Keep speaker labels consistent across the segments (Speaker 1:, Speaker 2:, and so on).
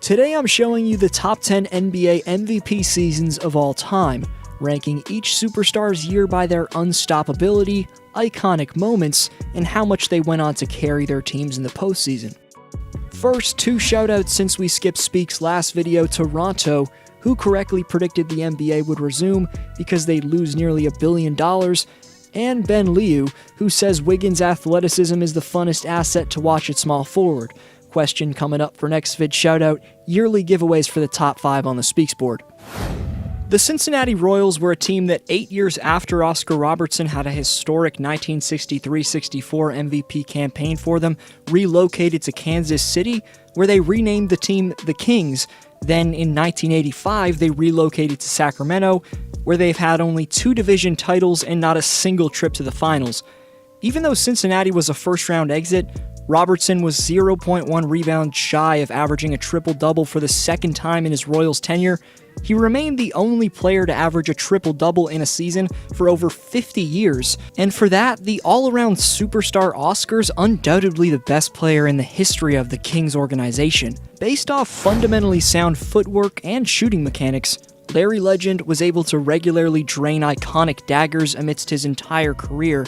Speaker 1: Today I'm showing you the top 10 NBA MVP seasons of all time, ranking each superstar's year by their unstoppability, iconic moments, and how much they went on to carry their teams in the postseason. First, two shoutouts since we skipped Speak's last video: Toronto, who correctly predicted the NBA would resume because they'd lose nearly $1 billion, and Ben Liu, who says Wiggins' athleticism is the funnest asset to watch at small forward. Question coming up for next vid shoutout: yearly giveaways for the top 5 on the Speaks board. The Cincinnati Royals were a team that 8 years after Oscar Robertson had a historic 1963-64 MVP campaign for them, relocated to Kansas City, where they renamed the team the Kings. Then in 1985, they relocated to Sacramento, where they've had only 2 division titles and not a single trip to the finals. Even though Cincinnati was a first-round exit, Robertson was 0.1 rebounds shy of averaging a triple-double for the second time in his Royals tenure. He remained the only player to average a triple-double in a season for over 50 years, and for that, the all-around superstar Oscar's undoubtedly the best player in the history of the Kings organization. Based off fundamentally sound footwork and shooting mechanics, Larry Legend was able to regularly drain iconic daggers amidst his entire career.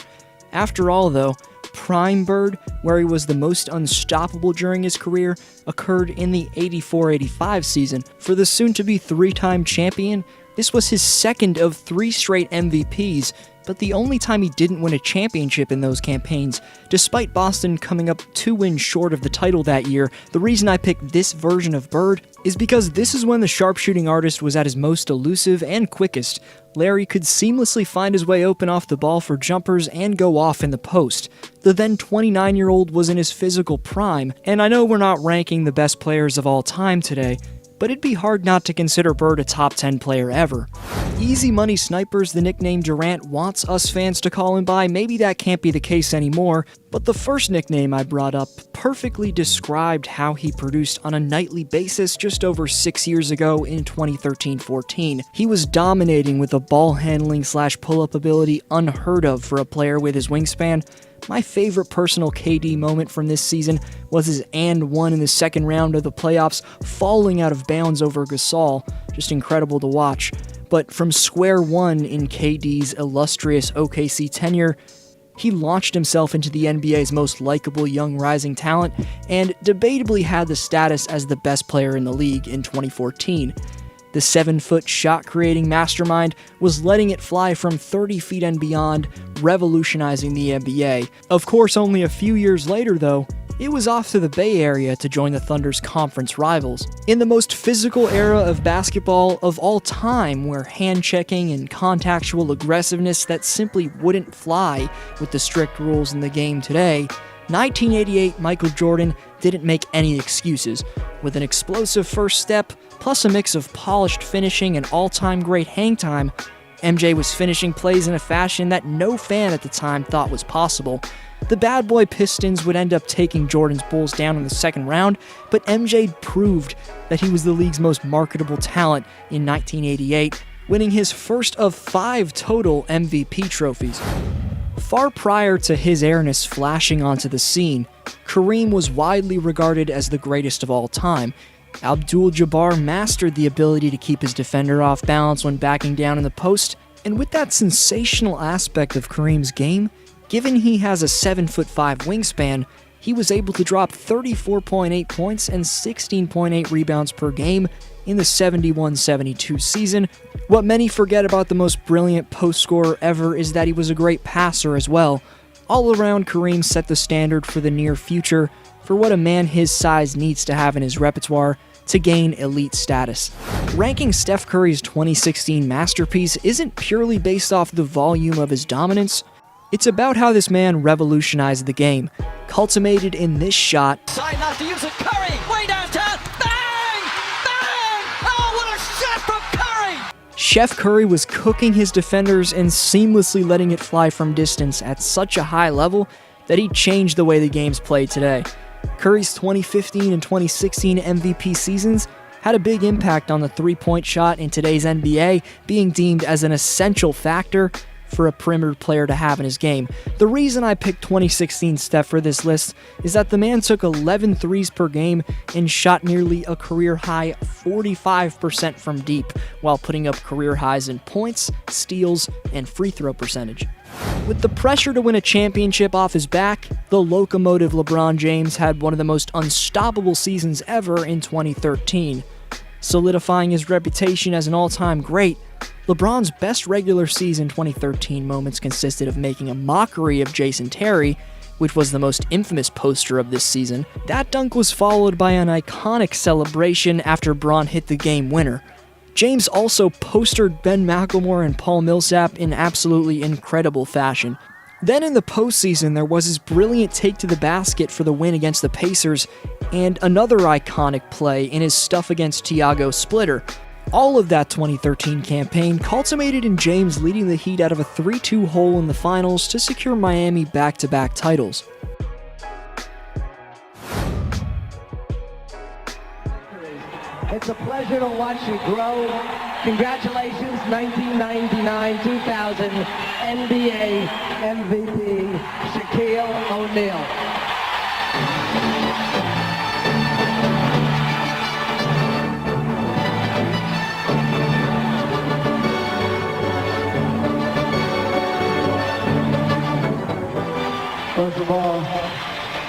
Speaker 1: After all, though, Prime Bird, where he was the most unstoppable during his career, occurred in the 84-85 season. For the soon-to-be 3-time champion, this was his second of 3 straight MVPs, but the only time he didn't win a championship in those campaigns. Despite Boston coming up 2 wins short of the title that year, the reason I picked this version of Bird is because this is when the sharpshooting artist was at his most elusive and quickest. Larry could seamlessly find his way open off the ball for jumpers and go off in the post. The then 29-year-old was in his physical prime, and I know we're not ranking the best players of all time today, but it'd be hard not to consider Bird a top 10 player ever. Easy Money Snipers, the nickname Durant wants us fans to call him by, maybe that can't be the case anymore, but the first nickname I brought up perfectly described how he produced on a nightly basis just over 6 years ago in 2013-14. He was dominating with a ball handling / pull-up ability unheard of for a player with his wingspan. My favorite personal KD moment from this season was his and one in the second round of the playoffs, falling out of bounds over Gasol. Just incredible to watch. But from square one in KD's illustrious OKC tenure, he launched himself into the NBA's most likable young rising talent, and debatably had the status as the best player in the league in 2014. The 7-foot shot-creating mastermind was letting it fly from 30 feet and beyond, revolutionizing the NBA. Of course, only a few years later, though, it was off to the Bay Area to join the Thunder's conference rivals. In the most physical era of basketball of all time, where hand-checking and contactual aggressiveness that simply wouldn't fly with the strict rules in the game today, 1988 Michael Jordan didn't make any excuses. With an explosive first step, plus a mix of polished finishing and all-time great hang time, MJ was finishing plays in a fashion that no fan at the time thought was possible. The bad boy Pistons would end up taking Jordan's Bulls down in the second round, but MJ proved that he was the league's most marketable talent in 1988, winning his first of 5 total MVP trophies. Far prior to his airness flashing onto the scene, Kareem was widely regarded as the greatest of all time. Abdul-Jabbar mastered the ability to keep his defender off balance when backing down in the post, and with that sensational aspect of Kareem's game, given he has a 7'5" wingspan, he was able to drop 34.8 points and 16.8 rebounds per game in the 71-72 season. What many forget about the most brilliant post scorer ever is that he was a great passer as well. All around, Kareem set the standard for the near future for what a man his size needs to have in his repertoire to gain elite status. Ranking Steph Curry's 2016 masterpiece isn't purely based off the volume of his dominance. It's about how this man revolutionized the game, culminated in this shot.
Speaker 2: Side not to use it. Curry, way downtown. Bang! Bang! Oh, what a shot from Curry!
Speaker 1: Chef Curry was cooking his defenders and seamlessly letting it fly from distance at such a high level that he changed the way the game's played today. Curry's 2015 and 2016 MVP seasons had a big impact on the three-point shot in today's NBA, being deemed as an essential factor for a perimeter player to have in his game. The reason I picked 2016 Steph for this list is that the man took 11 threes per game and shot nearly a career-high 45% from deep, while putting up career highs in points, steals, and free throw percentage. With the pressure to win a championship off his back, the locomotive LeBron James had one of the most unstoppable seasons ever in 2013. Solidifying his reputation as an all-time great, LeBron's best regular season 2013 moments consisted of making a mockery of Jason Terry, which was the most infamous poster of this season. That dunk was followed by an iconic celebration after Bron hit the game winner. James also postered Ben McLemore and Paul Millsap in absolutely incredible fashion. Then in the postseason, there was his brilliant take to the basket for the win against the Pacers, and another iconic play in his stuff against Thiago Splitter. All of that 2013 campaign culminated in James leading the Heat out of a 3-2 hole in the finals to secure Miami back-to-back titles.
Speaker 3: It's a pleasure to watch you grow. Congratulations, 1999-2000 NBA MVP, Shaquille O'Neal.
Speaker 4: First of all,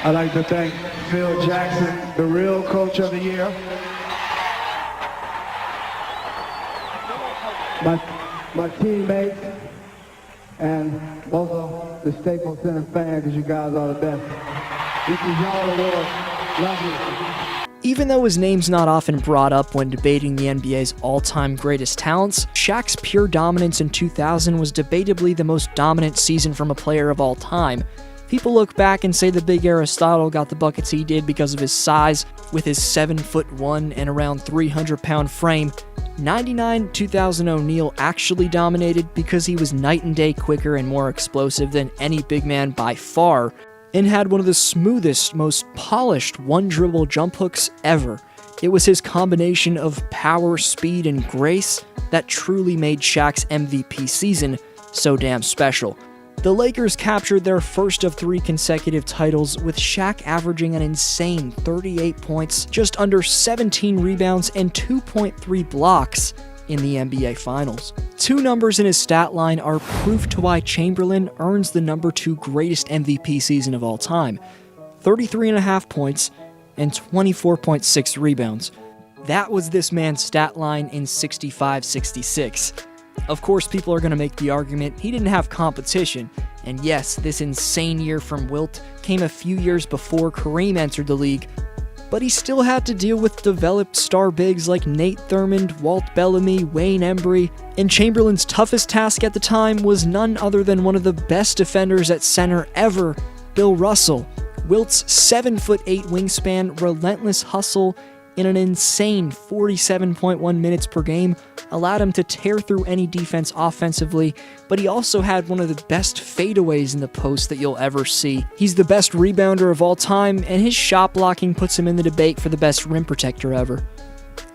Speaker 4: I'd like to thank Phil Jackson, the real coach of the year. My teammates, and also the Staples Center fans, because you guys are the best. This is y'all award. Love you.
Speaker 1: Even though his name's not often brought up when debating the NBA's all-time greatest talents, Shaq's pure dominance in 2000 was debatably the most dominant season from a player of all time. People look back and say the big Aristotle got the buckets he did because of his size, with his 7'1" and around 300-pound frame. 99-2000 O'Neal actually dominated because he was night and day quicker and more explosive than any big man by far, and had one of the smoothest, most polished one-dribble jump hooks ever. It was his combination of power, speed, and grace that truly made Shaq's MVP season so damn special. The Lakers captured their first of 3 consecutive titles, with Shaq averaging an insane 38 points, just under 17 rebounds, and 2.3 blocks in the NBA Finals. 2 numbers in his stat line are proof to why Chamberlain earns the number 2 greatest MVP season of all time: 33.5 points and 24.6 rebounds. That was this man's stat line in 65-66. Of course, people are going to make the argument he didn't have competition, and yes, this insane year from Wilt came a few years before Kareem entered the league, but he still had to deal with developed star bigs like Nate Thurmond, Walt Bellamy, Wayne Embry, and Chamberlain's toughest task at the time was none other than one of the best defenders at center ever, Bill Russell. Wilt's 7'8" wingspan, relentless hustle, in an insane 47.1 minutes per game allowed him to tear through any defense offensively, but he also had one of the best fadeaways in the post that you'll ever see. He's the best rebounder of all time, and his shot blocking puts him in the debate for the best rim protector ever.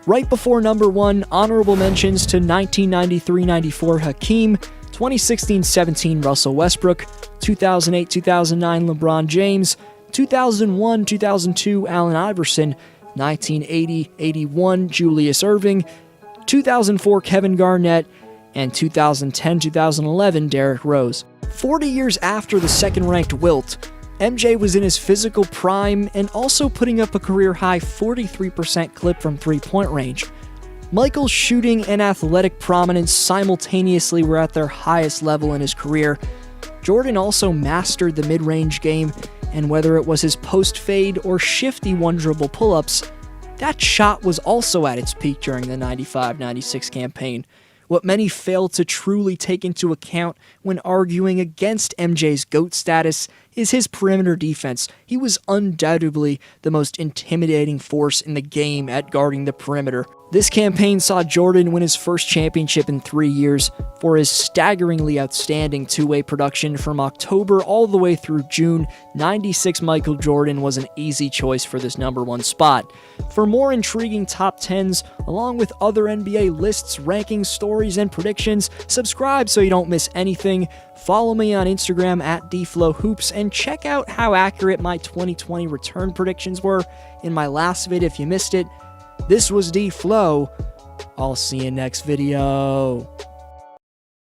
Speaker 1: Right before number 1, honorable mentions to 1993-94 Hakeem, 2016-17 Russell Westbrook, 2008-2009 LeBron James, 2001-2002 Allen Iverson, 1980-81 Julius Erving, 2004 Kevin Garnett, and 2010-2011 Derrick Rose. 40 years after the second-ranked Wilt, MJ was in his physical prime and also putting up a career-high 43% clip from three-point range. Michael's shooting and athletic prominence simultaneously were at their highest level in his career. Jordan also mastered the mid-range game, and whether it was his post-fade or shifty one-dribble pull-ups, that shot was also at its peak during the 95-96 campaign. What many fail to truly take into account when arguing against MJ's GOAT status is his perimeter defense. He was undoubtedly the most intimidating force in the game at guarding the perimeter. This campaign saw Jordan win his first championship in 3 years for his staggeringly outstanding two-way production from October all the way through June. 96 Michael Jordan was an easy choice for this number 1 spot. For more intriguing top 10s, along with other NBA lists, rankings, stories, and predictions, subscribe so you don't miss anything. Follow me on Instagram at DFlowHoops and check out how accurate my 2020 return predictions were in my last vid if you missed it. This was D-Flow. I'll see you next video.